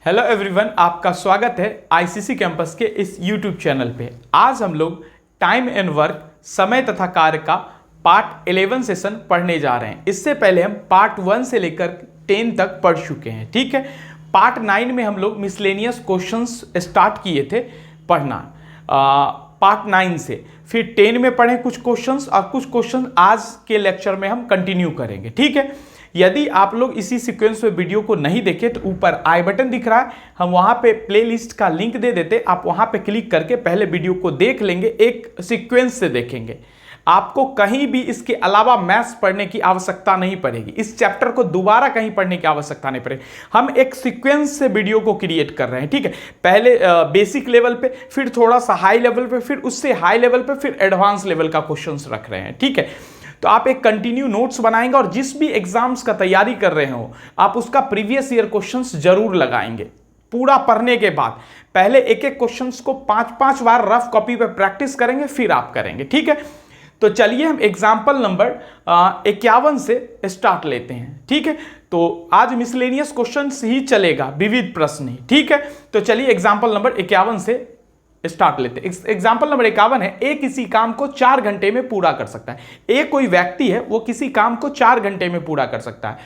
Hello everyone, आपका स्वागत है आईसीसी कैंपस के इस यूट्यूब चैनल पे। आज हम लोग टाइम एंड वर्क, समय तथा कार्य का पार्ट 11 सेशन पढ़ने जा रहे हैं। इससे पहले हम पार्ट 1 से लेकर 10 तक पढ़ चुके हैं। ठीक है, पार्ट 9 में हम लोग मिसलेनियस क्वेश्चंस स्टार्ट किए थे पढ़ना पार्ट 9 से। फिर 10 में पढ़े कुछ क्वेश्चंस और कुछ क्वेश्चन आज के लेक्चर में हम कंटिन्यू करेंगे। ठीक है, यदि आप लोग इसी सीक्वेंस में वीडियो को नहीं देखे तो ऊपर आई बटन दिख रहा है, हम वहां पे प्लेलिस्ट का लिंक दे देते, आप वहां पे क्लिक करके पहले वीडियो को देख लेंगे, एक सीक्वेंस से देखेंगे। आपको कहीं भी इसके अलावा मैथ्स पढ़ने की आवश्यकता नहीं पड़ेगी, इस चैप्टर को दोबारा कहीं पढ़ने की आवश्यकता नहीं पड़ेगी। हम एक सीक्वेंस से वीडियो को क्रिएट कर रहे हैं। ठीक है, पहले बेसिक लेवल पे, फिर थोड़ा सा हाई लेवल पे, फिर उससे हाई लेवल पे, फिर एडवांस लेवल का क्वेश्चंस रख रहे हैं। ठीक है, तो आप एक कंटिन्यू नोट्स बनाएंगे और जिस भी एग्जाम्स का तैयारी कर रहे हो आप उसका प्रीवियस ईयर क्वेश्चंस जरूर लगाएंगे। पूरा पढ़ने के बाद पहले एक एक क्वेश्चंस को 5-5 बार रफ कॉपी पे प्रैक्टिस करेंगे, फिर आप करेंगे। ठीक है, तो चलिए हम एग्जाम्पल नंबर 51 से स्टार्ट लेते हैं। ठीक है, तो आज मिसलेनियस क्वेश्चंस ही चलेगा, विविध प्रश्न ही। ठीक है, तो चलिए एग्जाम्पल नंबर 51 से स्टार्ट लेते हैं। एग्जाम्पल नंबर 51 है, ए किसी काम को 4 घंटे में पूरा कर सकता है। ए कोई व्यक्ति है, वो किसी काम को 4 घंटे में पूरा कर सकता है।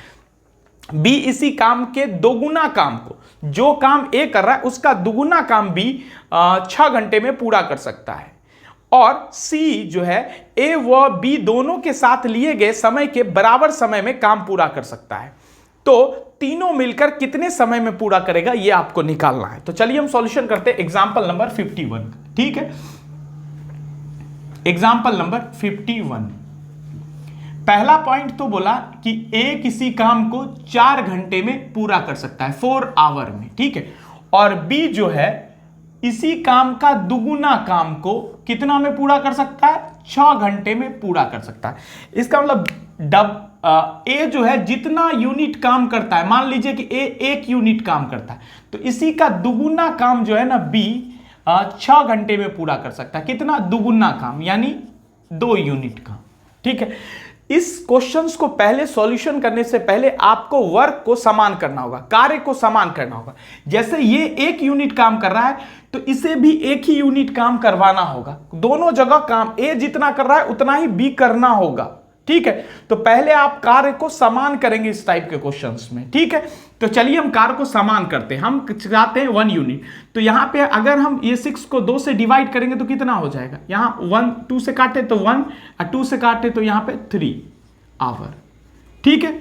बी इसी काम के दोगुना काम को, जो काम ए कर रहा है उसका दुगुना काम बी 6 घंटे में पूरा कर सकता है। और सी जो है, ए व बी दोनों के साथ लिए गए समय के बराबर समय में काम पूरा कर सकता है। तो तीनों मिलकर कितने समय में पूरा करेगा ये आपको निकालना है। तो चलिए हम सॉल्यूशन करते हैं एग्जांपल नंबर 51। ठीक है, एग्जांपल नंबर 51, पहला पॉइंट तो बोला कि ए किसी काम को 4 घंटे में पूरा कर सकता है, 4 आवर में। ठीक है, और बी जो है इसी काम का दुगुना काम को कितना में पूरा कर सकता है, 6 घंटे में पूरा कर सकता है। इसका मतलब ए जो है जितना यूनिट काम करता है, मान लीजिए कि ए 1 यूनिट काम करता है, तो इसी का दुगुना काम जो है ना बी 6 घंटे में पूरा कर सकता है। कितना? दुगुना काम, यानी 2 यूनिट काम। ठीक है, इस क्वेश्चंस को पहले सॉल्यूशन करने से पहले आपको वर्क को समान करना होगा, कार्य को समान करना होगा। जैसे ये 1 यूनिट काम कर रहा है तो इसे भी 1 ही यूनिट काम करवाना होगा। दोनों जगह काम ए जितना कर रहा है उतना ही बी करना होगा। ठीक है, तो पहले आप कार्य को समान करेंगे इस टाइप के क्वेश्चंस में। ठीक है, तो चलिए हम कार्य को समान करते हैं। हम चाहते हैं 1 यूनिट, तो यहां पे अगर हम ये 6 को 2 से डिवाइड करेंगे तो कितना हो जाएगा, यहां 1 2 से काटे तो 1 और 2 से काटे तो यहां पे 3 आवर। ठीक है,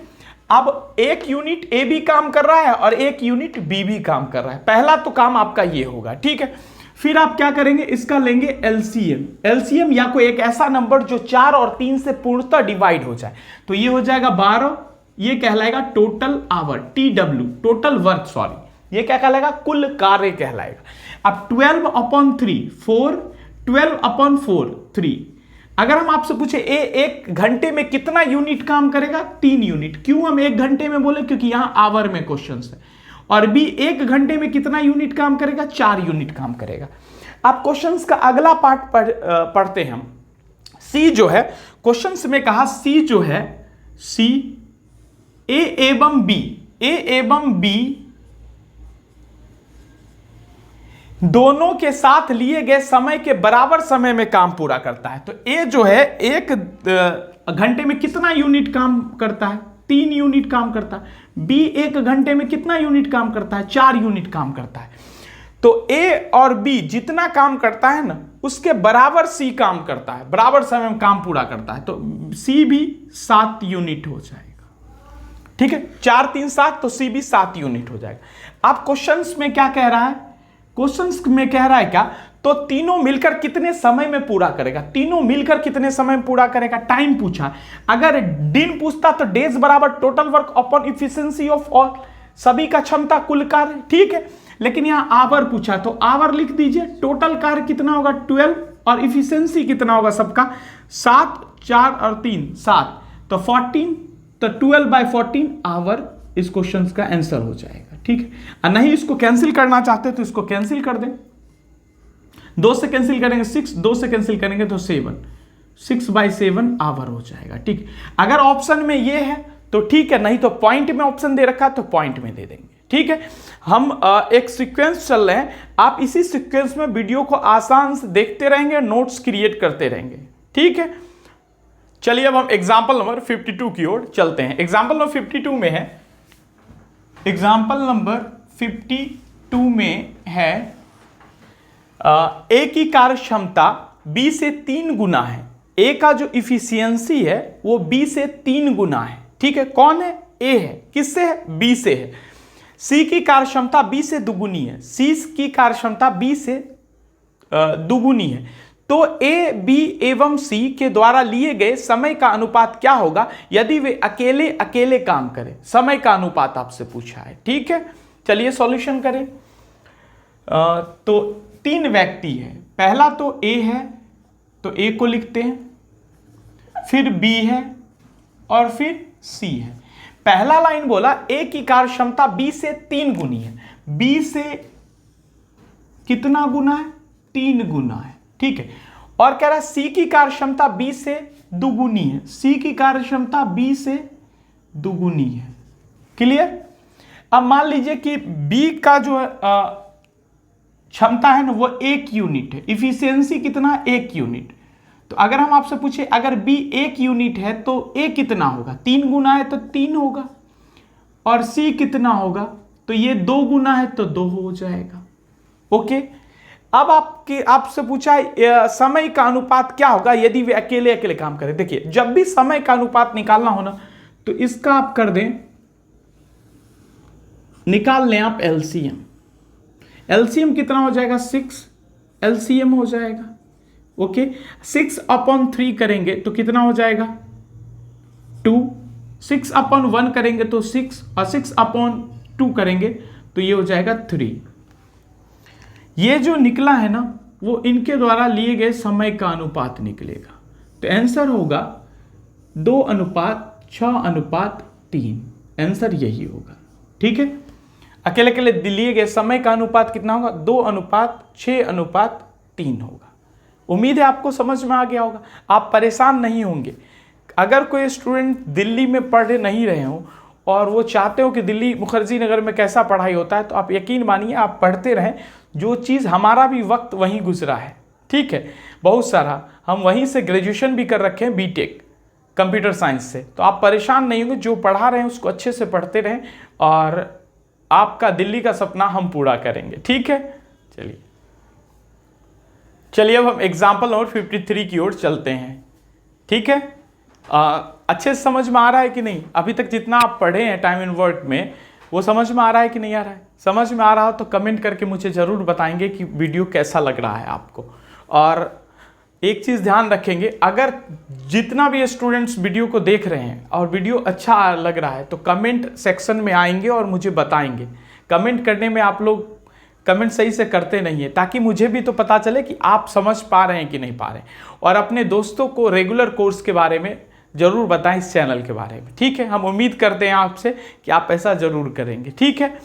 अब 1 यूनिट ए भी काम कर रहा है और 1 यूनिट बी भी काम कर रहा है। पहला तो काम आपका ये होगा। ठीक है, फिर आप क्या करेंगे, इसका लेंगे एलसीएम। एलसीएम या कोई एक ऐसा नंबर जो 4 और 3 से पूर्णतः डिवाइड हो जाए, तो ये हो जाएगा 12। ये कहलाएगा total hour, TW, total work, sorry, ये क्या कहलाएगा, कुल कार्य कहलाएगा। अब 12/3 4, 12/4 3। अगर हम आपसे पूछे ए 1 घंटे में कितना यूनिट काम करेगा, 3 यूनिट। क्यों हम 1 घंटे में बोले, क्योंकि यहां आवर में क्वेश्चन है। और बी 1 घंटे में कितना यूनिट काम करेगा, 4 यूनिट काम करेगा। अब क्वेश्चंस का अगला पार्ट पढ़ते हैं हम। सी जो है, क्वेश्चंस में कहा सी जो है, सी ए एवं बी दोनों के साथ लिए गए समय के बराबर समय में काम पूरा करता है। तो ए जो है 1 घंटे में कितना यूनिट काम करता है, 3 यूनिट काम करता है। बी 1 घंटे में कितना यूनिट काम करता है, 4 यूनिट काम करता है। तो ए और बी जितना काम करता है ना उसके बराबर सी काम करता है, बराबर समय में काम पूरा करता है। तो सी भी 7 यूनिट हो जाएगा। ठीक है, 4 3 7, तो सी भी 7 यूनिट हो जाएगा। अब क्वेश्चंस में क्या कह रहा है, क्वेश्चंस में कह रहा है क्या, तो तीनों मिलकर कितने समय में पूरा करेगा, तीनों मिलकर कितने समय में पूरा करेगा। टाइम पूछा, अगर दिन पूछता तो डेज बराबर total work upon efficiency of all, सभी का क्षमता कुल कार्य। ठीक है, लेकिन यहां आवर पूछा तो आवर लिख दीजिए। टोटल कार्य कितना होगा 12 और इफिशिएंसी कितना होगा सबका 7, 4 और 3 7, तो 14, तो 12/14 आवर इस क्वेश्चन का आंसर हो जाएगा। ठीक है, और नहीं इसको कैंसिल करना चाहते तो इसको कैंसिल कर दें। 2 से कैंसिल करेंगे 6, 2 से कैंसिल करेंगे तो 7, 6/7 आवर हो जाएगा। ठीक, अगर ऑप्शन में ये है तो ठीक है, नहीं तो पॉइंट में ऑप्शन दे रखा है तो पॉइंट में दे देंगे। ठीक है, हम एक सीक्वेंस चल रहे हैं, आप इसी सीक्वेंस में वीडियो को आसान से देखते रहेंगे, नोट्स क्रिएट करते रहेंगे। ठीक है, चलिए अब हम एग्जाम्पल नंबर 52 की ओर चलते हैं। एग्जाम्पल नंबर 52 में है, एग्जाम्पल नंबर 52 में है ए की कार्य क्षमता बी से 3 गुना है। ए का जो इफिशियंसी है वो बी से 3 गुना है। ठीक है, कौन है? ए है। किससे है? बी से है। सी की कार्य क्षमता बी से दुगुनी है। सी की कार्य क्षमता बी से दुगुनी है। तो ए, बी एवं सी के द्वारा लिए गए समय का अनुपात क्या होगा यदि वे अकेले अकेले काम करें? समय का अनुपात आपसे पूछा है। ठीक है, चलिए सॉल्यूशन करें। तो 3 व्यक्ति है। पहला तो ए है, तो ए को लिखते हैं, फिर बी है और फिर सी है। पहला लाइन बोला ए की कार्य क्षमता बी से 3 गुनी है। बी से कितना गुना है? 3 गुना है। ठीक है, और कह रहा है सी की कार्य क्षमता बी से दुगुनी है। सी की कार्य क्षमता बी से दुगुनी है। क्लियर? अब मान लीजिए कि बी का जो क्षमता है ना वो 1 यूनिट है। इफिशियंसी कितना है? 1 यूनिट। तो अगर हम आपसे पूछे अगर बी 1 यूनिट है तो ए कितना होगा? 3 गुना है तो 3 होगा। और सी कितना होगा? तो ये 2 गुना है तो 2 हो जाएगा। ओके, अब आपसे पूछा समय का अनुपात क्या होगा यदि वे अकेले अकेले काम करें। देखिए, जब भी समय का अनुपात निकालना हो ना तो इसका आप कर दें, निकाल लें आप एलसीएम। एलसीएम कितना हो जाएगा? 6 एलसीएम हो जाएगा। ओके, 6/3 करेंगे तो कितना हो जाएगा? 2। 6/1 करेंगे तो 6, और 6/2 करेंगे तो ये हो जाएगा 3। ये जो निकला है ना वो इनके द्वारा लिए गए समय का अनुपात निकलेगा। तो आंसर होगा 2:6:3। आंसर यही होगा। ठीक है, अकेले अकेले लिए गए समय का अनुपात कितना होगा? 2:6:3 होगा। उम्मीद है आपको समझ में आ गया होगा, आप परेशान नहीं होंगे। अगर कोई स्टूडेंट दिल्ली में पढ़ नहीं रहे हो और वो चाहते हो कि दिल्ली मुखर्जी नगर में कैसा पढ़ाई होता है, तो आप यकीन मानिए आप पढ़ते रहें। जो चीज़ हमारा भी वक्त वहीं गुजरा है। ठीक है, बहुत सारा हम वहीं से ग्रेजुएशन भी कर रखे हैं, बीटेक कंप्यूटर साइंस से। तो आप परेशान नहीं होंगे, जो पढ़ा रहे हैं उसको अच्छे से पढ़ते रहें और आपका दिल्ली का सपना हम पूरा करेंगे। ठीक है, चलिए अब हम एग्जाम्पल नंबर 53 की ओर चलते हैं। ठीक है, अच्छे से समझ में आ रहा है कि नहीं? अभी तक जितना आप पढ़े हैं टाइम एंड वर्क में वो समझ में आ रहा है कि नहीं आ रहा है? समझ में आ रहा हो तो कमेंट करके मुझे ज़रूर बताएंगे कि वीडियो कैसा लग रहा है आपको। और एक चीज़ ध्यान रखेंगे, अगर जितना भी स्टूडेंट्स वीडियो को देख रहे हैं और वीडियो अच्छा लग रहा है तो कमेंट सेक्शन में आएंगे और मुझे बताएंगे। कमेंट करने में आप लोग कमेंट सही से करते नहीं है, ताकि मुझे भी तो पता चले कि आप समझ पा रहे हैं कि नहीं पा रहे हैं। और अपने दोस्तों को रेगुलर कोर्स के बारे में ज़रूर बताएं, इस चैनल के बारे में। ठीक है, हम उम्मीद करते हैं आपसे कि आप ऐसा ज़रूर करेंगे। ठीक है,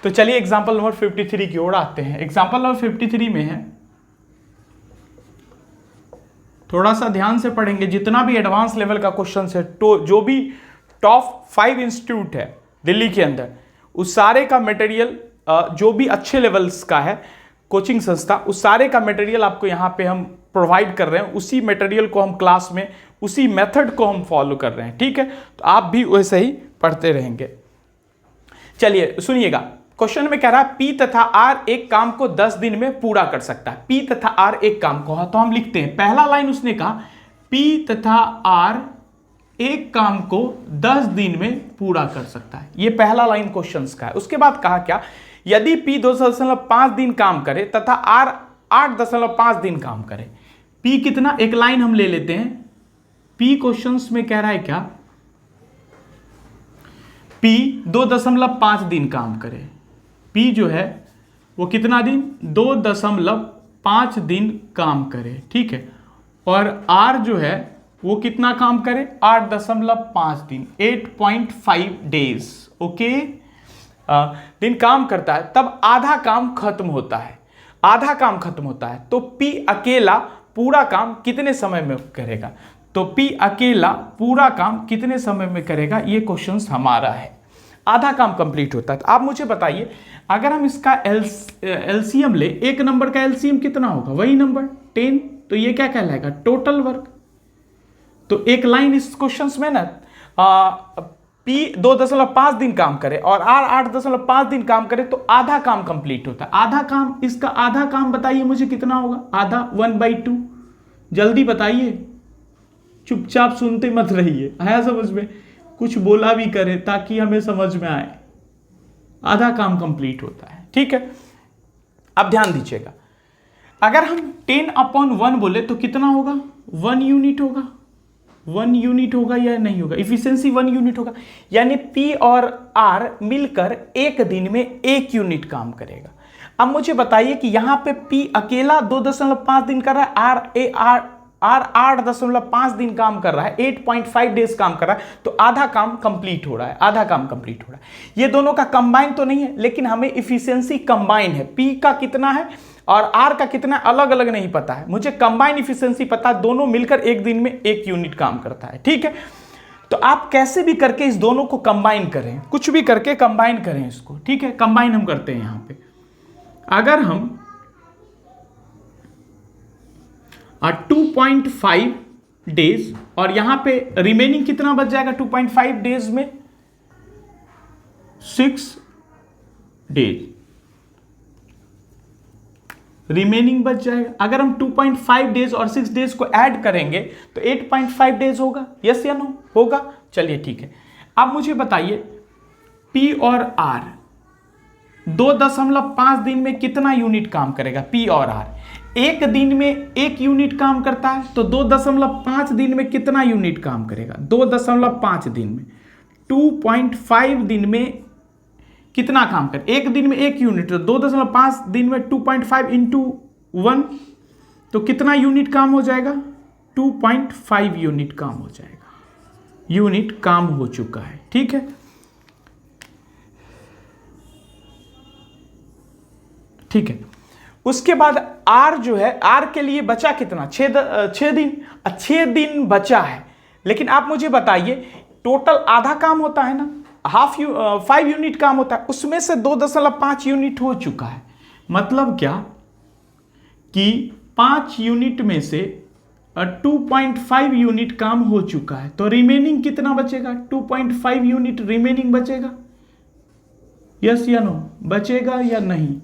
तो चलिए एग्जाम्पल नंबर 53 की ओर आते हैं। एग्जाम्पल नंबर 53 में है, थोड़ा सा ध्यान से पढ़ेंगे। जितना भी एडवांस लेवल का क्वेश्चन है, तो जो भी टॉप 5 इंस्टीट्यूट है दिल्ली के अंदर, उस सारे का मटेरियल, जो भी अच्छे लेवल्स का है कोचिंग संस्था, उस सारे का मटेरियल आपको यहाँ पे हम प्रोवाइड कर रहे हैं। उसी मटेरियल को हम क्लास में, उसी मेथड को हम फॉलो कर रहे हैं। ठीक है, तो आप भी वैसे ही पढ़ते रहेंगे। चलिए सुनिएगा, क्वेश्चन में कह रहा है पी तथा आर एक काम को 10 दिन में पूरा कर सकता है। पी तथा आर एक काम को, तो हम लिखते हैं, पहला लाइन उसने कहा पी तथा आर एक काम को 10 दिन में पूरा कर सकता है। ये पहला लाइन क्वेश्चन का है। उसके बाद कहा क्या, यदि P 2.5 दिन काम करे तथा R 8.5 दिन काम करे। P कितना, एक लाइन हम ले लेते हैं। P क्वेश्चंस में कह रहा है क्या, P 2.5 दिन काम करे। P जो है वो कितना दिन, 2.5 दिन काम करे। ठीक है, और R जो है वो कितना काम करे, 8.5 दिन, 8.5 डेज। ओके, दिन काम करता है, तब आधा काम खत्म होता है। आधा काम खत्म होता है तो P अकेला पूरा काम कितने समय में करेगा? तो P अकेला पूरा काम कितने समय में करेगा, ये क्वेश्चन हमारा है। आधा काम कंप्लीट होता है। तो आप मुझे बताइए, अगर हम इसका एलसीएम ले, एक नंबर का एलसीएम कितना होगा, वही नंबर 10, तो ये क्या कहलाएगा, टोटल वर्क। तो एक लाइन इस क्वेश्चन में ना, P 2.5 दिन काम करे और R 8.5 दिन काम करे तो आधा काम कंप्लीट होता है। आधा काम, इसका आधा काम बताइए मुझे कितना होगा, आधा 1/2, जल्दी बताइए, चुपचाप सुनते मत रहिए, आया समझ में, कुछ बोला भी करे ताकि हमें समझ में आए। आधा काम कंप्लीट होता है, ठीक है। अब ध्यान दीजिएगा, अगर हम 10/1 बोले तो कितना होगा, 1 यूनिट होगा। 1 यूनिट होगा या नहीं होगा, इफिशियंसी 1 यूनिट होगा, यानी P और R मिलकर एक दिन में 1 यूनिट काम करेगा। अब मुझे बताइए कि यहां पे P अकेला 2.5 दिन कर रहा है, R 8.5 दिन काम कर रहा है, 8.5 डेज काम कर रहा है, तो आधा काम कंप्लीट हो रहा है, आधा काम कंप्लीट हो रहा है। ये दोनों का कंबाइन तो नहीं है, लेकिन हमें इफिशियंसी कंबाइन है, P का कितना है और R का कितना अलग अलग नहीं पता है, मुझे कंबाइन इफिशियंसी पता है, दोनों मिलकर एक दिन में 1 यूनिट काम करता है, ठीक है। तो आप कैसे भी करके इस दोनों को कंबाइन करें, कुछ भी करके कंबाइन करें इसको, ठीक है। कंबाइन हम करते हैं यहां पे, अगर हम 2.5 डेज और यहां पे रिमेनिंग कितना बच जाएगा 2.5 डेज में, 6 डेज रिमेनिंग बच जाएगा। अगर हम 2.5 डेज और 6 डेज को ऐड करेंगे तो 8.5 डेज होगा, यस या नो, होगा। चलिए ठीक है, अब मुझे बताइए P और R 2.5 दिन में कितना यूनिट काम करेगा। P और R एक दिन में 1 यूनिट काम करता है, तो 2.5 दिन में कितना यूनिट काम करेगा, 2.5 दिन में, 2.5 दिन में कितना काम कर, एक दिन में 1 यूनिट, तो 2.5 दिन में 2.5 इंटू 1, तो कितना यूनिट काम हो जाएगा, 2.5 यूनिट काम हो जाएगा, यूनिट काम हो चुका है, ठीक है। ठीक है, उसके बाद R जो है, R के लिए बचा कितना, 6 दिन, 6 दिन बचा है। लेकिन आप मुझे बताइए, टोटल आधा काम होता है ना, 5 यूनिट काम होता है, उसमें से 2.5 यूनिट हो चुका है। मतलब क्या कि 5 यूनिट में से 2.5 यूनिट काम हो चुका है, तो रिमेनिंग कितना बचेगा, 2.5 यूनिट रिमेनिंग बचेगा, यस या नो, बचेगा या नहीं,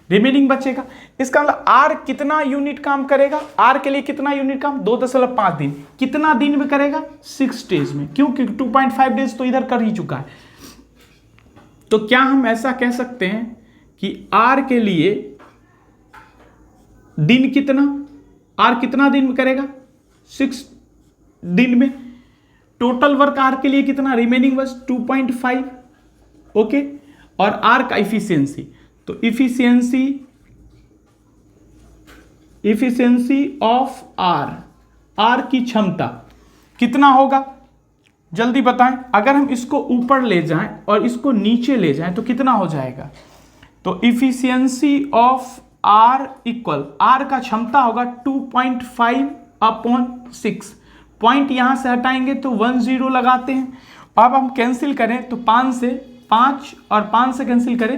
रिमेनिंग बचेगा। इसका मतलब R कितना यूनिट काम करेगा, R के लिए कितना यूनिट काम, 2.5 दिन, कितना दिन में करेगा, 6 डेज में, क्योंकि 2.5 डेज तो इधर कर ही चुका है। तो क्या हम ऐसा कह सकते हैं कि R के लिए दिन कितना, R कितना दिन में करेगा, 6 दिन में। टोटल वर्क R के लिए कितना, रिमेनिंग बस 2.5, ओके। और R का इफिशियंसी, तो इफिशियंसी ऑफ R की क्षमता कितना होगा, जल्दी बताएं। अगर हम इसको ऊपर ले जाएं और इसको नीचे ले जाएं तो कितना हो जाएगा, तो efficiency of R equal, R का क्षमता होगा 2.5/6, पॉइंट यहां से हटाएंगे तो 10 लगाते हैं। अब हम कैंसिल करें तो 5 और 5 से कैंसिल करें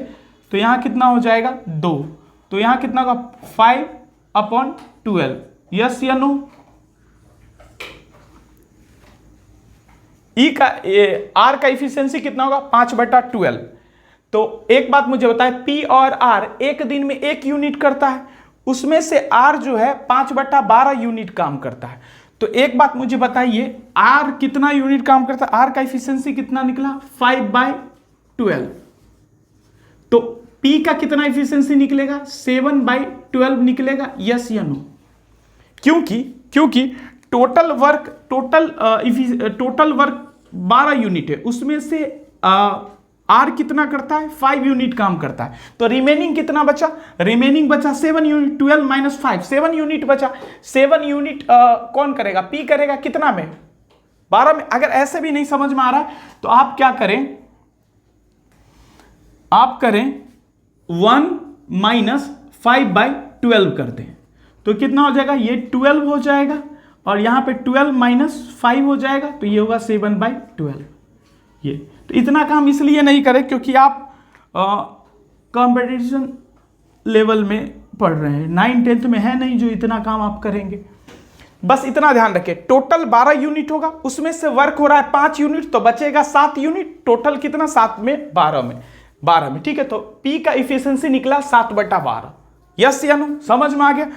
तो यहां कितना हो जाएगा, 2, तो यहां कितना होगा 5/12, यस या नो। ई का R का इफिशियंसी कितना होगा, 5/12। तो एक बात मुझे बताए, P और R एक दिन में 1 यूनिट करता है, उसमें से R जो है 5/12 यूनिट काम करता है। तो एक बात मुझे बताइए, R कितना यूनिट काम करता है, R का इफिशियंसी कितना निकला, 5/12। तो P का कितना इफिशियंसी निकलेगा, 7/12 निकलेगा, यस या नो। क्योंकि टोटल वर्क 12 यूनिट है, उसमें से R कितना करता है, 5 यूनिट काम करता है। तो रिमेनिंग कितना बचा, रिमेनिंग बचा 7 यूनिट, 12 - 5, 7 यूनिट बचा। 7 यूनिट कौन करेगा, P करेगा, कितना में, 12 में। अगर ऐसे भी नहीं समझ में आ रहा है तो आप क्या करें, आप करें 1 - 5/12 कर दें, तो कितना हो जाएगा, ये 12 हो जाएगा और यहां पे 12 - 5 हो जाएगा, तो ये होगा 7/12, ये तो इतना काम इसलिए नहीं करें क्योंकि आप कंपटीशन लेवल में पढ़ रहे हैं, 9th-10th में है नहीं जो इतना काम आप करेंगे। बस इतना ध्यान रखें, टोटल 12 यूनिट होगा, उसमें से वर्क हो रहा है 5 यूनिट, तो बचेगा 7 यूनिट। टोटल कितना? 7 में 12 में, ठीक है। तो P का इफिशियंसी निकला 7/12। यस या नो? समझ में आ गया?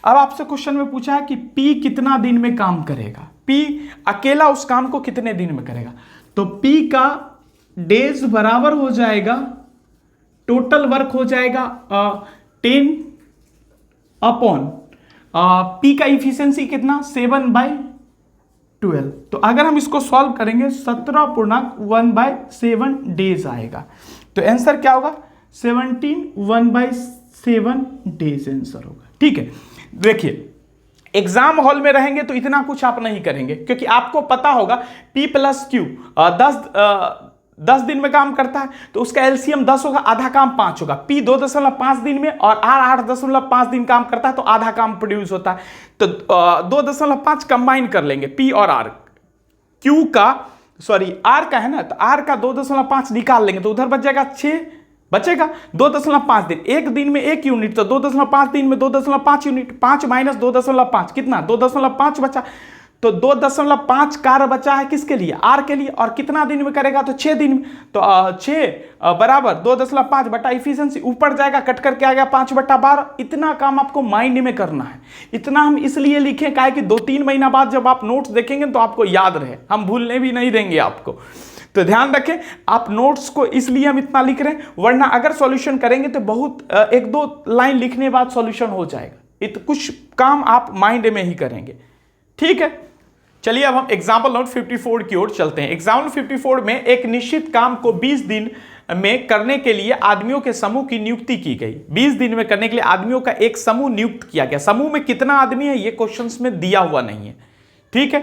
अब आपसे क्वेश्चन में पूछा है कि P कितना दिन में काम करेगा, P अकेला उस काम को कितने दिन में करेगा। तो P का डेज बराबर हो जाएगा, टोटल वर्क हो जाएगा 10 अपॉन P का इफिशियंसी कितना? 7/12। तो अगर हम इसको सॉल्व करेंगे 17.1/7 डेज आएगा। तो आंसर क्या होगा? 17/1/7 डेज आंसर होगा। ठीक है, देखिए एग्जाम हॉल में रहेंगे तो इतना कुछ आप नहीं करेंगे क्योंकि आपको पता होगा P + Q 10 दिन में काम करता है, तो उसका एलसीएम 10 होगा, आधा काम 5 होगा। P 2.5 दिन में और R 8.5 दिन काम करता है, तो आधा काम प्रोड्यूस होता है। तो 2.5 कंबाइन कर लेंगे P और R। Q का R का है ना, तो R का 2.5 निकाल लेंगे, तो उधर बच जाएगा 6, बचेगा 2.5 दिन। एक दिन में 1 यूनिट, तो 2.5 दिन में 2.5 यूनिट, 5 - 2.5 कितना? 2.5 बचा। तो 2.5 कार्य बचा है किसके लिए? आर के लिए। और कितना दिन में करेगा? तो 6 दिन में। तो 6 बराबर 2.5 बटा इफिशियंसी, ऊपर जाएगा कट करके आ गया 5/12। इतना काम आपको माइंड में करना है। इतना हम इसलिए लिखे काहे कि 2-3 महीना बाद जब आप नोट्स देखेंगे तो आपको याद रहे, हम भूलने भी नहीं देंगे आपको। तो ध्यान रखें, आप नोट्स को इसलिए हम इतना लिख रहे हैं, वरना अगर सॉल्यूशन करेंगे तो बहुत 1-2 लाइन लिखने बाद सॉल्यूशन हो जाएगा। कुछ काम आप माइंड में ही करेंगे। ठीक है, चलिए अब हम एग्जाम्पल नंबर 54 की ओर चलते हैं। एग्जाम्पल 54 में एक निश्चित काम को 20 दिन में करने के लिए आदमियों के समूह की नियुक्ति की गई। 20 दिन में करने के लिए आदमियों का एक समूह नियुक्त किया गया। समूह में कितना आदमी है ये क्वेश्चंस में दिया हुआ नहीं है। ठीक है,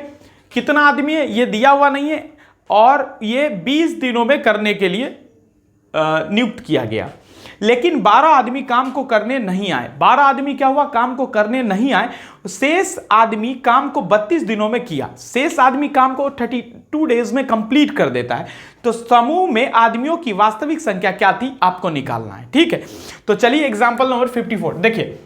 कितना आदमी है ये दिया हुआ नहीं है, और ये 20 दिनों में करने के लिए नियुक्त किया गया। लेकिन 12 आदमी काम को करने नहीं आए। 12 आदमी क्या हुआ? काम को करने नहीं आए। शेष आदमी काम को 32 दिनों में किया। शेष आदमी काम को 32 डेज में कंप्लीट कर देता है। तो समूह में आदमियों की वास्तविक संख्या क्या थी आपको निकालना है। ठीक है, तो चलिए एग्जांपल नंबर 54 देखिए।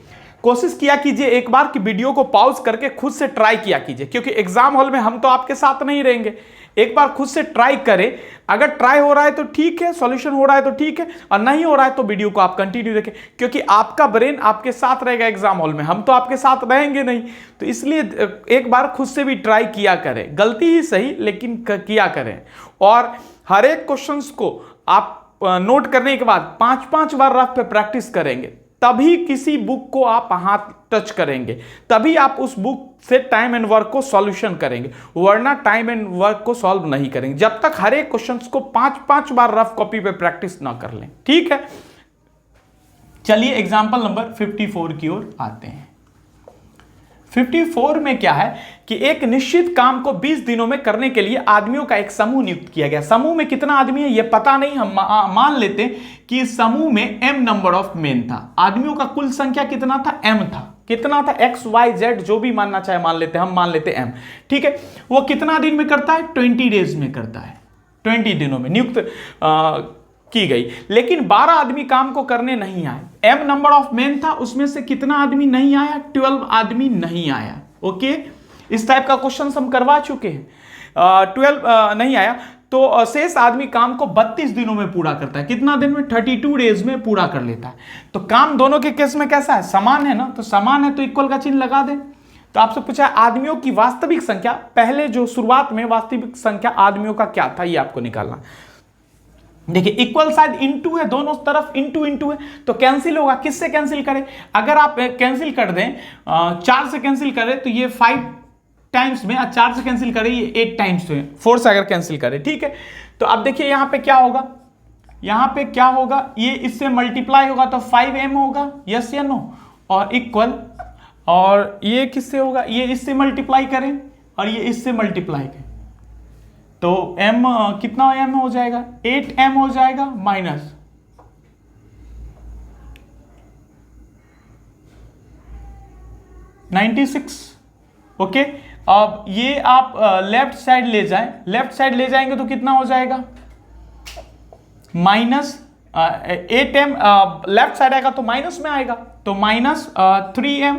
कोशिश किया कीजिए एक बार कि वीडियो को पॉज करके खुद से ट्राई किया कीजिए, क्योंकि एग्जाम हॉल में हम तो आपके साथ नहीं रहेंगे। एक बार खुद से ट्राई करें, अगर ट्राई हो रहा है तो ठीक है, सॉल्यूशन हो रहा है तो ठीक है, और नहीं हो रहा है तो वीडियो को आप कंटिन्यू रखें, क्योंकि आपका ब्रेन आपके साथ रहेगा एग्जाम हॉल में, हम तो आपके साथ रहेंगे नहीं। तो इसलिए एक बार खुद से भी ट्राई किया करें, गलती ही सही लेकिन किया करें। और हर एक क्वेश्चंस को आप नोट करने के बाद 5-5 बार रफ पे प्रैक्टिस करेंगे, तभी किसी बुक को आप हाथ टच करेंगे, तभी आप उस बुक से टाइम एंड वर्क को सॉल्यूशन करेंगे, वरना टाइम एंड वर्क को सॉल्व नहीं करेंगे जब तक हर एक क्वेश्चंस को 5-5 बार रफ कॉपी पे प्रैक्टिस ना कर लें। ठीक है, चलिए एग्जांपल नंबर 54 की ओर आते हैं। 54 में क्या है कि एक निश्चित काम को 20 दिनों में करने के लिए आदमियों का एक समूह नियुक्त किया गया। समूह में कितना आदमी है ये पता नहीं, हम मान लेते हैं कि समूह में m नंबर ऑफ मेन था। आदमियों का कुल संख्या कितना था? m था। कितना था? x, y, z जो भी मानना चाहे मान लेते, हम मान लेते m। ठीक है, वो कितना दिन में करता है? 20 डेज में करता है। 20 दिनों में नियुक्त की गई। लेकिन 12 आदमी काम को करने नहीं आए। m नंबर ऑफ मेन था, उसमें से कितना आदमी नहीं आया? 12 आदमी नहीं आया। ओके, इस टाइप का क्वेश्चन हम करवा चुके हैं। 12 नहीं आया, तो शेष आदमी काम को 32 दिनों में पूरा करता है। कितना दिन में? 32 डेज में पूरा कर लेता है। तो काम दोनों के केस में कैसा है? समान है ना, तो समान है तो इक्वल का चिन्ह लगा दें। तो आपसे पूछा आदमियों की वास्तविक संख्या, पहले जो शुरुआत में वास्तविक संख्या आदमियों का क्या था ये आपको निकालना। देखिए इक्वल शायद इनटू है, दोनों तरफ इनटू है, तो कैंसिल होगा। किससे कैंसिल करें? अगर आप कैंसिल कर दें 4 से कैंसिल करें तो ये 5 टाइम्स में, 4 से कैंसिल करें ये 8 टाइम्स में, 4 से अगर कैंसिल करें। ठीक है, तो अब देखिए यहां पे क्या होगा, यहां पे क्या होगा, ये इससे मल्टीप्लाई होगा तो 5m होगा। यस या नो? और इक्वल, और ये किससे होगा? ये इससे मल्टीप्लाई करें और ये इससे मल्टीप्लाई करें, तो m कितना m हो जाएगा? 8m हो जाएगा माइनस 96। ओके, अब ये आप लेफ्ट साइड ले जाएं, लेफ्ट साइड ले जाएंगे तो कितना हो जाएगा? माइनस 8m, लेफ्ट साइड आएगा तो माइनस में आएगा, तो माइनस 3m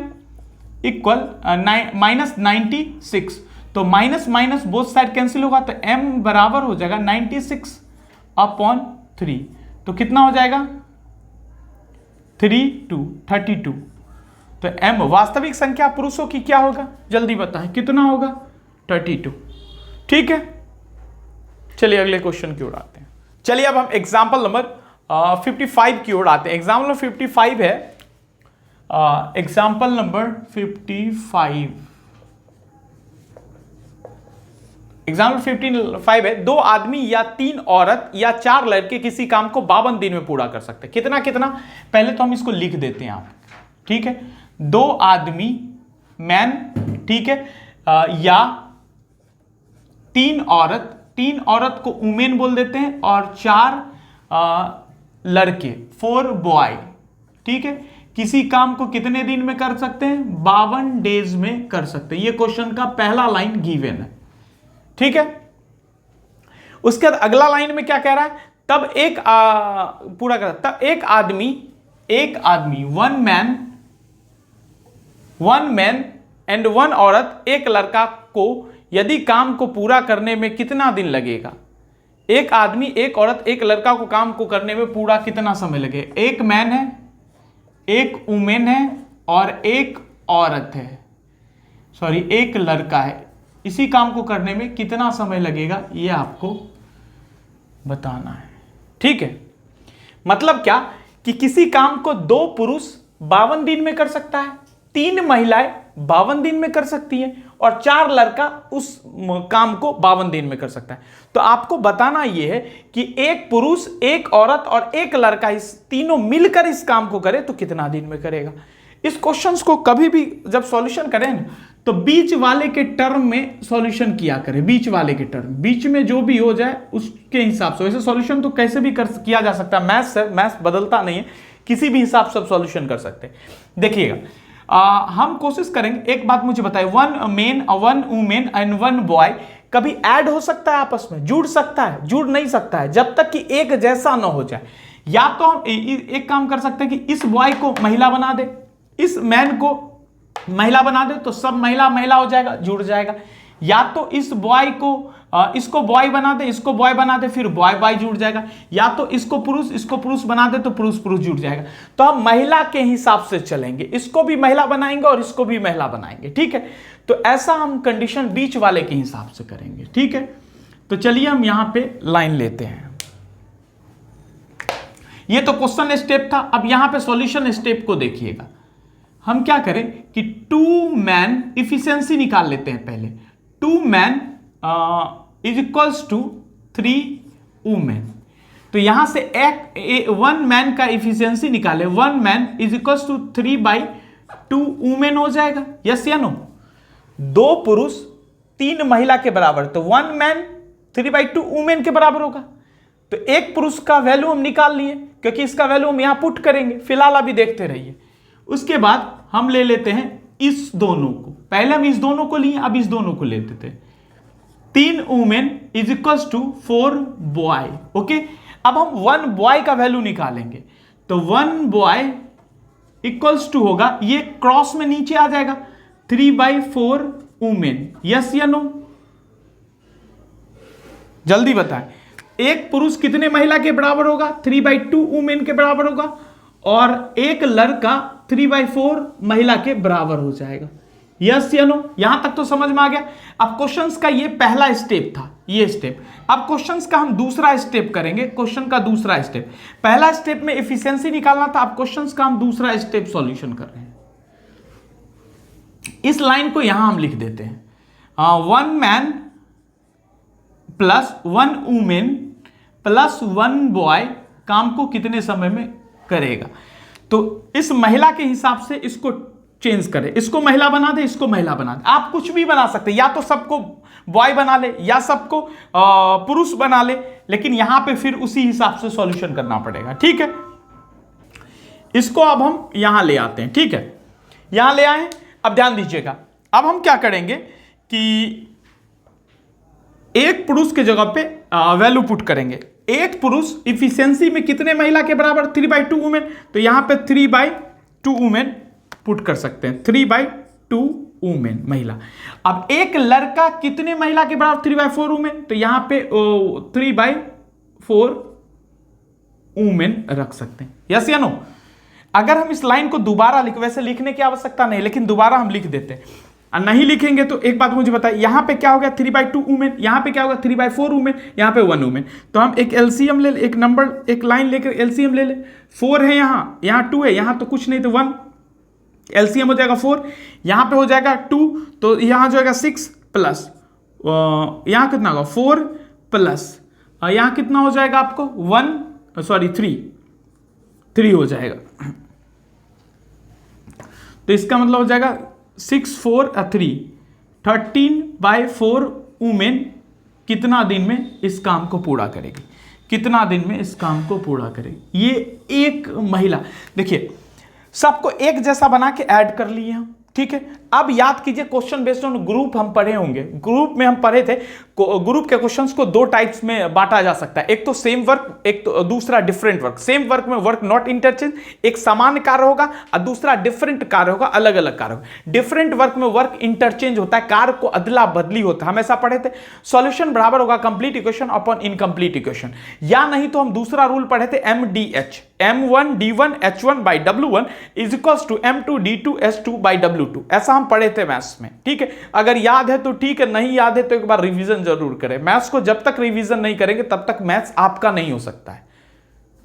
इक्वल -96, तो minus minus both side cancel होगा, तो m बराबर हो जाएगा 96/3, तो कितना हो जाएगा 32। तो m वास्तविक संख्या पुरुषों की क्या होगा, जल्दी बताएं कितना होगा, 32। ठीक है, चलिए अगले क्वेश्चन की ओर आते हैं। चलिए अब हम एग्जाम्पल नंबर 55 की ओर आते हैं। एग्जाम्पल नंबर 55 है, एग्जाम्पल नंबर 55, एग्जाम्पल 55 है, 2 आदमी या 3 औरत या 4 लड़के किसी काम को 52 दिन में पूरा कर सकते हैं। कितना कितना, पहले तो हम इसको लिख देते हैं आप, ठीक है। 2 आदमी मैन, ठीक है, या 3 औरत, 3 औरत को वुमेन बोल देते हैं, और 4 लड़के 4 बॉय, ठीक है, किसी काम को कितने दिन में कर सकते हैं, 52 डेज में कर सकते हैं। ये क्वेश्चन का पहला लाइन गिवन है, ठीक है। उसके बाद अगला लाइन में क्या कह रहा है, तब एक पूरा कर, तब एक आदमी वन मैन एंड 1 औरत, एक लड़का को यदि काम को पूरा करने में कितना दिन लगेगा। एक आदमी, एक औरत, एक लड़का को काम को करने में पूरा कितना समय लगेगा। एक मैन है, एक वुमेन है और एक औरत है, सॉरी एक लड़का है, इसी काम को करने में कितना समय लगेगा ये आपको बताना है, ठीक है। मतलब क्या कि किसी काम को 2 पुरुष 52 दिन में कर सकता है, 3 महिलाएं 52 दिन में कर सकती हैं, और 4 लड़का उस काम को 52 दिन में कर सकता है। तो आपको बताना यह है कि एक पुरुष, एक औरत और एक लड़का, इस तीनों मिलकर इस काम को करे तो कितना दिन में करेगा। इस क्वेश्चंस को कभी भी जब सॉल्यूशन करें ना, तो बीच वाले के टर्म में सॉल्यूशन किया करें, बीच वाले के टर्म, बीच में जो भी हो जाए उसके हिसाब से। वैसे सॉल्यूशन तो कैसे भी किया जा सकता है, मैथ्स बदलता नहीं है, किसी भी हिसाब से सॉल्यूशन कर सकते हैं। देखिएगा, हम कोशिश करेंगे, एक बात मुझे बताइए, 1 मैन 1 वुमेन एंड 1 बॉय कभी ऐड हो सकता है, आपस में जुड़ सकता है, जुड़ नहीं सकता है, जब तक कि एक जैसा ना हो जाए। या तो हम एक काम कर सकते हैं कि इस बॉय को महिला बना दे, इस मैन को महिला बना दे, तो सब महिला महिला हो जाएगा, जुड़ जाएगा। या तो इस बॉय को इसको बॉय बना दे, इसको बॉय बना दे, फिर बॉय बॉय जुड़ जाएगा। या तो इसको पुरुष बना दे तो पुरुष पुरुष जुड़ जाएगा। तो हम महिला के हिसाब से चलेंगे, इसको भी महिला बनाएंगे और इसको भी महिला बनाएंगे, ठीक है। तो ऐसा हम कंडीशन बीच वाले के हिसाब से करेंगे, ठीक है। तो चलिए हम यहां पे लाइन लेते हैं। ये तो क्वेश्चन स्टेप था, अब यहां पे सॉल्यूशन स्टेप को देखिएगा। हम क्या करें कि 2 मैन इफिशिएंसी निकाल लेते हैं पहले। 2 man is equals to 3 women. तो यहां से 1 मैन का इफिशिएंसी निकाले, 1 man is equals to 3/2 women हो जाएगा, यस या नो। 2 पुरुष 3 महिला के बराबर, तो 1 मैन 3/2 वुमेन के बराबर होगा। तो एक पुरुष का वैल्यू हम निकाल लिए, क्योंकि इसका वैल्यू हम यहां पुट करेंगे, फिलहाल अभी देखते रहिए। उसके बाद हम ले लेते हैं इस दोनों को, पहले हम इस दोनों को लिए, अब इस दोनों को लेते थे। 3 women is equals to 4 boy, okay. अब हम 1 बॉय का वैल्यू निकालेंगे, तो 1 बॉय इक्वल्स टू होगा, ये क्रॉस में नीचे आ जाएगा, 3/4 वुमेन, यस या नो। जल्दी बताएं, एक पुरुष कितने महिला के बराबर होगा, 3/2 वुमेन के बराबर होगा, और एक लड़का 3/4 महिला के बराबर हो जाएगा, यस या नो। यहां तक तो समझ में आ गया। अब क्वेश्चंस का ये पहला स्टेप था, ये स्टेप। अब क्वेश्चंस का हम दूसरा स्टेप करेंगे, क्वेश्चन का दूसरा स्टेप। पहला स्टेप में एफिशिएंसी निकालना था, अब क्वेश्चंस का हम दूसरा स्टेप सॉल्यूशन कर रहे हैं। इस लाइन को यहां हम लिख देते हैं, 1 man plus 1 women plus 1 boy काम को कितने समय में करेगा। तो इस महिला के हिसाब से इसको चेंज करें, इसको महिला बना दे, इसको महिला बना दे। आप कुछ भी बना सकते हैं, या तो सबको बॉय बना ले या सबको पुरुष बना ले, लेकिन यहां पे फिर उसी हिसाब से सॉल्यूशन करना पड़ेगा, ठीक है। इसको अब हम यहां ले आते हैं, ठीक है, यहां ले आए। अब ध्यान दीजिएगा, अब हम क्या करेंगे कि एक पुरुष के जगह पे वैल्यू पुट करेंगे। एक पुरुष इफिशियंसी में कितने महिला के बराबर, 3/2 वुमेन, तो यहां पे 3/2 वुमेन पुट कर सकते हैं, 3/2 वुमेन महिला। अब एक लड़का कितने महिला के बराबर, 3/4 वुमेन, तो यहां पे 3/4 वुमेन रख सकते हैं। यस या नो? अगर हम इस लाइन को दोबारा वैसे लिखने की आवश्यकता नहीं, लेकिन दोबारा हम लिख देते हैं, नहीं लिखेंगे तो एक बात मुझे बताइए, यहां पे क्या हो गया 3/2 वुमेन, यहां पे क्या होगा 3/4 वुमेन, यहां पे 1 वुमेन। तो हम एक एलसीएम ले ले, एक नंबर एक लाइन लेकर एलसीएम ले ले। 4 है यहां 2 है, यहां तो कुछ नहीं तो 1, एलसीएम हो जाएगा 4, यहां पे हो जाएगा 2, तो यहां जो होगा 6 प्लस यहां कितना होगा 4 प्लस यहां कितना हो जाएगा आपको 3 हो जाएगा। तो इसका मतलब हो जाएगा 6 4 3, 13/4 वुमेन कितना दिन में इस काम को पूरा करेगी, कितना दिन में इस काम को पूरा करेगी। ये एक महिला, देखिए सबको एक जैसा बना के ऐड कर लिए हम, ठीक है। अब याद कीजिए क्वेश्चन बेस्ड ऑन ग्रुप हम पढ़े होंगे, ग्रुप में हम पढ़े थे ग्रुप के क्वेश्चंस को 2 टाइप्स में बांटा जा सकता है, एक तो सेम वर्क, एक तो दूसरा डिफरेंट वर्क। सेम वर्क में वर्क नॉट इंटरचेंज, एक समान कार्य होगा और दूसरा डिफरेंट कार्य होगा, अलग अलग कार्य होगा। डिफरेंट वर्क में वर्क इंटरचेंज होता है, कार्य को अदला बदली होता है, हमेशा पढ़े थे। सॉल्यूशन बराबर होगा complete equation upon incomplete equation, या नहीं तो हम दूसरा रूल पढ़े थे MDH, M1 D1 H1/W1 is equals to M2 D2 S2/W2, ऐसा हम पढ़े थे मैथ्स में, ठीक है। अगर याद है तो ठीक है, नहीं याद है तो एक बार रिवीजन जरूर करें। मैथ्स को जब तक रिवीजन नहीं करेंगे तब तक मैथ्स आपका नहीं हो सकता है,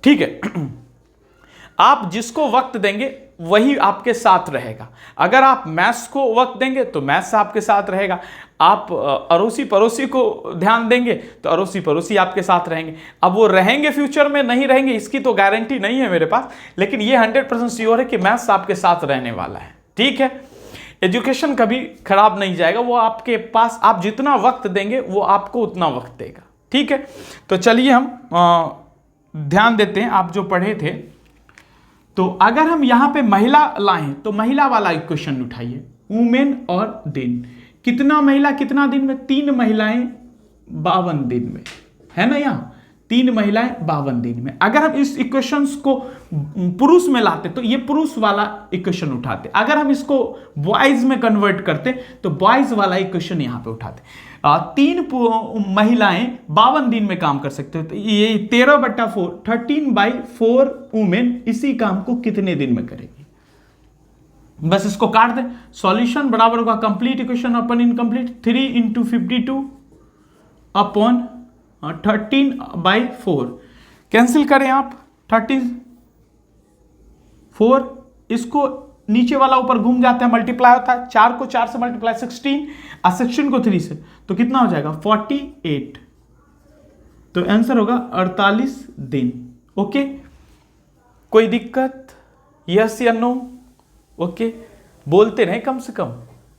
ठीक है। आप जिसको वक्त देंगे वही आपके साथ रहेगा। अगर आप मैथ्स को वक्त देंगे तो मैथ्स आपके साथ रहेगा, आप अड़ोसी पड़ोसी को ध्यान देंगे तो अड़ोसी पड़ोसी आपके साथ रहेंगे। अब वो रहेंगे फ्यूचर में नहीं रहेंगे इसकी तो गारंटी नहीं है मेरे पास, लेकिन ये 100% श्योर है कि मैथ्स आपके साथ रहने वाला है, ठीक है। एजुकेशन कभी खराब नहीं जाएगा, वो आपके पास आप जितना वक्त देंगे वो आपको उतना वक्त देगा, ठीक है। तो चलिए हम ध्यान देते हैं आप जो पढ़े थे। तो अगर हम यहां पे महिला लाएं तो महिला वाला इक्वेशन उठाइए, वुमेन और दिन, कितना महिला कितना दिन में, 3 महिलाएं 52 दिन में, है ना, यहां 3 महिलाएं 52 दिन में। अगर हम इस इक्वेशंस को पुरुष में लाते तो ये पुरुष वाला इक्वेशन उठाते, अगर हम इसको बॉयज में कन्वर्ट करते तो बॉयज वाला इक्वेशन यहां पे उठाते। 3 महिलाएं 52 दिन में काम कर सकते हो, तो ये 13/4 13/4 वुमेन इसी काम को कितने दिन में करेगी। बस इसको काट दें, सॉल्यूशन बराबर होगा कंप्लीट इक्वेशन अपन इनकम्प्लीट, 3 × 52 अपॉन 13/4, कैंसिल करें आप 34, इसको नीचे वाला ऊपर घूम जाता है, मल्टीप्लाई होता है, 4 को 4 से मल्टीप्लाई 16 और 16 को 3 से, तो कितना हो जाएगा 48। तो आंसर होगा 48 दिन। ओके, कोई दिक्कत, यस या नो? ओके, बोलते रहे, कम से कम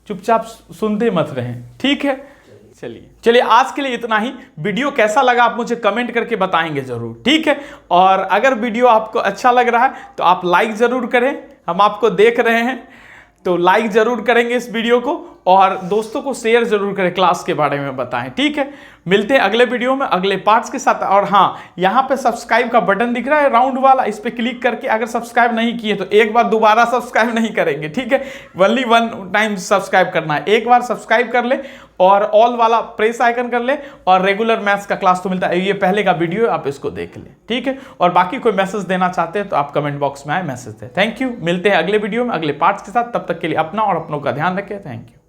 चुपचाप सुनते मत रहें, ठीक है। चलिए आज के लिए इतना ही। वीडियो कैसा लगा आप मुझे कमेंट करके बताएंगे जरूर, ठीक है। और अगर वीडियो आपको अच्छा लग रहा है तो आप लाइक जरूर करें, हम आपको देख रहे हैं तो लाइक जरूर करेंगे इस वीडियो को, और दोस्तों को शेयर जरूर करें, क्लास के बारे में बताएं, ठीक है। मिलते हैं अगले वीडियो में अगले पार्ट्स के साथ। और हाँ, यहाँ पे सब्सक्राइब का बटन दिख रहा है राउंड वाला, इस पे क्लिक करके अगर सब्सक्राइब नहीं किए तो एक बार दोबारा सब्सक्राइब नहीं करेंगे, ठीक है। ओनली 1 टाइम सब्सक्राइब करना है, एक बार सब्सक्राइब कर ले और ऑल वाला प्रेस आइकन कर ले, और रेगुलर मैथ्स का क्लास तो मिलता है, ये पहले का वीडियो आप इसको देख ले, ठीक है। और बाकी कोई मैसेज देना चाहते हैं तो आप कमेंट बॉक्स में आए मैसेज दें। थैंक यू, मिलते हैं अगले वीडियो में अगले पार्ट्स के साथ, तब तक के लिए अपना और अपनों का ध्यान रखें। Thank you.